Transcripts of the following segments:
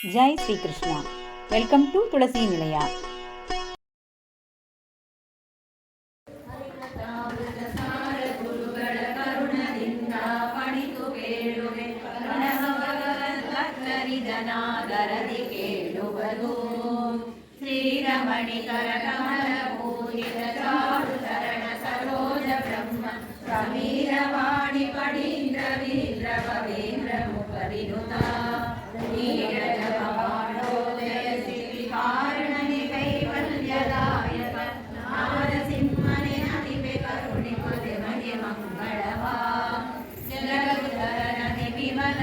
Jai Shrikrishna. Welcome to ತುಳಸಿ ನಿಲಯ. ಜನಾದರದಿ ಕೇಳುವುದು ಶ್ರೀರಮಣಿಕರ ಕಮಲ ಪೂಜಿತ ಚಾರು ಚರಣ ಸರೋಜ ಬ್ರಹ್ಮ ಸಮೀರವಾಣಿ ಪಡೀಂದ್ರ ವೀರ ಭವೇಂದ್ರ ಮುಖರಿನುತ ನೀರಜ ಭವಾನೋದಯ ಸಿರಿ ಕಾರಣನೆ ಕೈವಲ್ಯದಾಯಕ ನಾರಸಿಂಹನೆ ನದಿವೆ ಕರುಣಿಪದೆ ಮನೆ ಮಂಗಳವಾ ಜಲಗುಧರನೆ ವಿಮಲ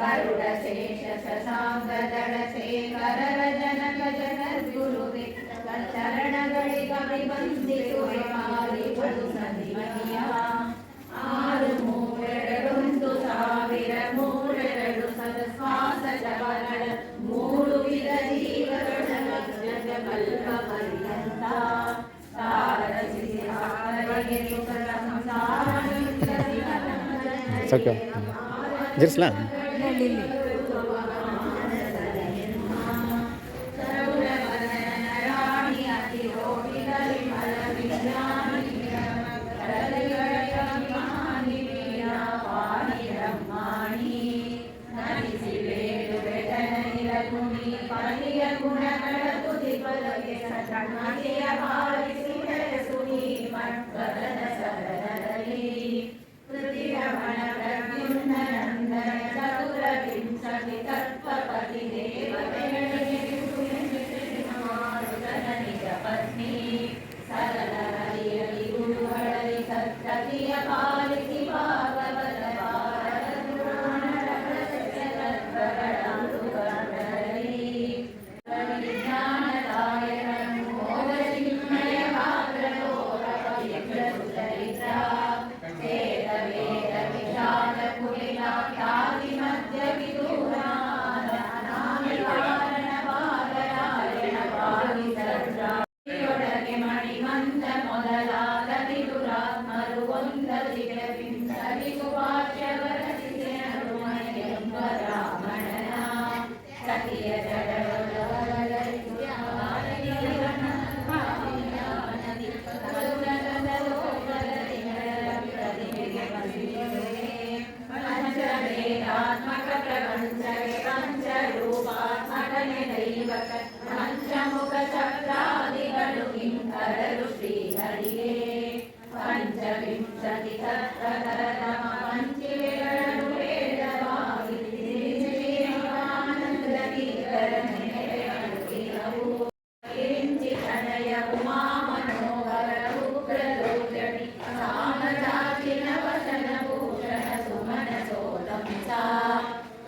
ಗರುಡ ಶೇಷ ಶಶಾಂಕದಳ ಶೇಖರರ ಜನಕ ಜಗದ್ಗುರುವೆ ಚರಣಗಳಿಗೆ ಬಂದಿರುವೆ ಮಾರಿಗಳು ಸದಿಯ 632 ಸಾವಿರ 32 ಸಹಸ್ರಾಸ ಜಪಗಳ 3 ವಿಧ ಜೀವಗಳ ಜಗಕಲ್ಪ ಪರ್ಯಂತ ತಾರಸಿಸಿ ಹಾರಗೆ ಸುಖ ಸಂಸಾರ ಜರ್ಸ್ಲಾ ಪಂಚಮುಖ ಚಕ್ರಾದಿಗಳು ಕಿಂಕರರು ಶ್ರೀಹರಿಗೆ ಪಂಚವಿಂಶತಿ ತತ್ವಧರ ಪಂಚಿವೆಗಳು ವೇದವಾಗಿ ಆನಂದ ಕೀರ್ತನವು ಕಿಂಚಿ ತನಯ ಉಮಾ ಮನೋಹರ ಉಗ್ರದೋಜಡಿ ಸಾಮಜಾತಿನ ವಸನ ಭೂಷಣ ಸುಮನ ಸೋದಂಸ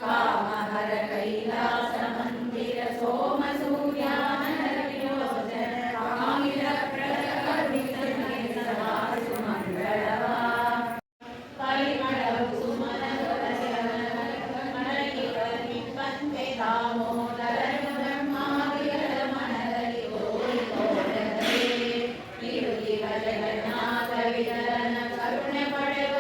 ಕಾಮಹರ ಕೈಲಾಸ ಮಂದಿರ ಸೋಮ ಸೂರ್ಯಾನರ ವಿಯೋಜನ ಕಾಮಿರ ಪ್ರಕರಿತನೆ ಸದಾಸು ಮಂಗಳವಾ ಪರಿಮಳವು ಸುಮನ ಮನಗೆ ಕರ್ಮಿಪ್ಪಂತೆ ದಾಮೋದರ ಬ್ರಹ್ಮಾವಿರ ಮನದಲ್ಲಿ ತೋರಿತೋರದೆ ಇರುಗಿ ಜಗನ್ನಾಥ ವಿಠಲನ ಕರುಣೆ ಪಡೆವ